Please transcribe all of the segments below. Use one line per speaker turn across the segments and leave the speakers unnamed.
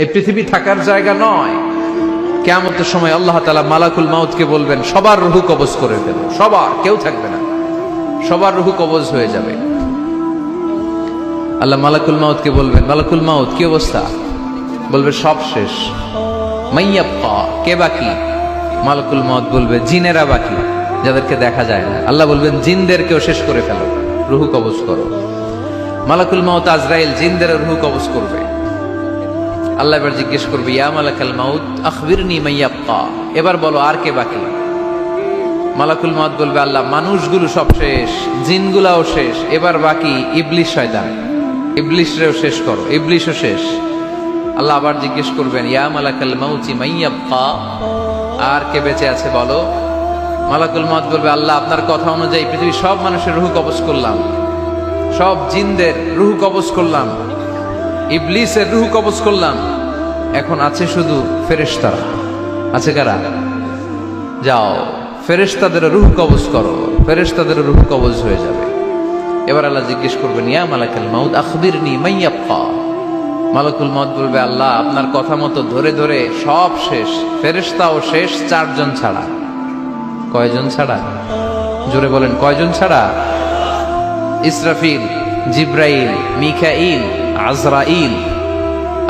এই পৃথিবী থাকার জায়গা নয়। কিয়ামতের সময় আল্লাহ তাআলা মালাকুল মাউতকে বলবেন, সবার রূহ কবজ করে দেব, সবার, কেউ থাকবে না, সবার রূহ কবজ হয়ে যাবে। আল্লাহ মালাকুল মাউতকে বলবেন, মালাকুল মাউত কি অবস্থা? বলবে সব শেষ। মাইয়াব্বা, কে বাকি? মালাকুল মাউত বলবে জিনেরা বাকি, যাদেরকে দেখা যায় না। আল্লাহ বলবেন জিনদেরকেও শেষ করে ফেলো, রূহ কবজ করো। মালাকুল মাউত আজরাইল জিনদের রূহ কবজ করবে। আল্লাহ এবার জিজ্ঞেস করবে, ইয়া মালাকাল মাউত আখবিরনি মাইয়াব্বা, এবার বলো আর কে বাকি? মালাকুল মাউত বলবে, আল্লাহ মানুষগুলো সব শেষ, জিনগুলাও শেষ, এবার বাকি ইবলিস শয়তান, ইবলিসরেও শেষ করো, ইবলিসও শেষ। আল্লাহ আবার জিজ্ঞেস করবেন, ইয়া মালাকাল মাউতি মাইয়াব্বা, আর কে বেঁচে আছে বলো? মালাকুল মাউত বলবে, আল্লাহ আপনার কথা অনুযায়ী পৃথিবীর সব মানুষের রূহ কবজ করলাম, সব জিনদের রূহ কবজ করলাম, ইবলিসের রূহ কবজ করলাম, এখন আছে শুধু ফেরেশতারা। আছে কারা? যাও ফেরেশতাদের রূহ কবজ করো, ফেরেশতাদের রূহ কবজ হয়ে যাবে। এবার আল্লাহ জিজ্ঞেস করবেন, ইয়া মালাকাল মাউত আখবিরনি মাইয়াব্বা। মালাকুল মাউত বলবে, আল্লাহ আপনার কথা মতো ধরে ধরে সব শেষ, ফেরেশতাও শেষ, চারজন ছাড়া। কয়জন ছাড়া? জোরে বলেন, কয়জন ছাড়া? ইসরাফিল, জিব্রাইল, মিকাইল, আজরাইল।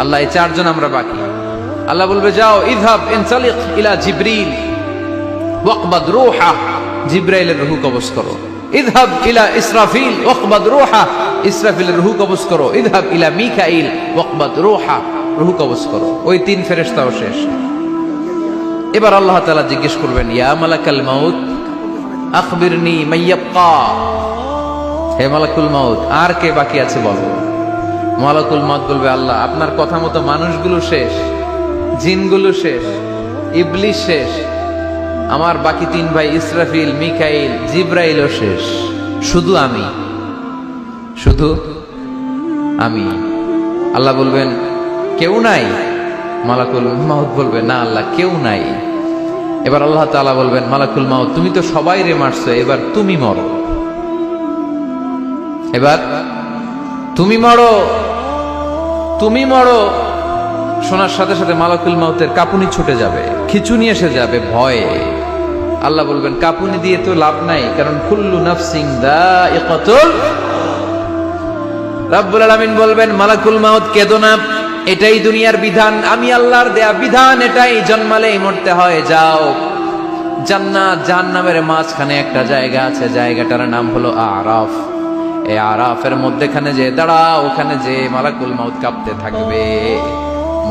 আল্লাহ এই চারজন আমরা বাকি। আল্লাহ বলবে, যাও ইযহাব ইনতালিক ইলা জিবরিল ওয়াকবাদ রূহা, জিব্রাইলের রূহ কবজ করো। ইযহাব ইলা ইসরাফিল ওয়াকবাদ রূহা, ইসরাফিলের রূহ কবজ করো। ইযহাব ইলা মিকাইল ওয়াকবাদ রূহা, রূহ কবজ করো। ওই তিন ফেরেশতাও শেষ। এবার আল্লাহ তাআলা জিজ্ঞেস করবেন, ইয়া মালাকাল মাউত আখবিরনি মাইয়াব্বা, হে মালাকুল মাউত আর কে বাকি আছে বলো? মালাকুল মাউত বলবে, আল্লাহ আপনার কথা মতো মানুষগুলো শেষ, জিনগুলো শেষ, ইবলিস শেষ, আমার বাকি তিন ভাই ইসরাফিল, মিকাইল, জিব্রাইলও শেষ, শুধু আমি, শুধু আমি। আল্লাহ বলবেন, কেউ নাই? মালাকুল মাউত বলবে, না আল্লাহ কেউ নাই। এবার আল্লাহ তাআলা বলবেন, মালাকুল মাউত তুমি তো সবাই রে মারছো, এবার তুমি মরো, এবার তুমি মরো, তুমি মরো। শোনার সাথে সাথে মালাকুল মাউতের কাঁপুনি ছুটে যাবে, খিঁচুনি এসে যাবে ভয়ে। আল্লাহ বলবেন, কাঁপুনি দিয়ে তো লাভ নাই, কারণ কুল্লু নাফসিন যায়িকাতুল। রব্বুল আলামিন বলবেন, মালাকুল মাউত কেঁদো না, এটাই দুনিয়ার বিধান, আমি আল্লাহর দেয়া বিধান, এটাই, জন্মালেই মরতে হয়। যাও, জান্নাত জাহান্নামের মাঝখানে একটা জায়গা আছে, জায়গাটার নাম হলো আরাফ। এই আরাফের মধ্যেখানে যে দাঁড়াও, ওখানে যে মালাকুল মাউত কাঁপতে থাকবে।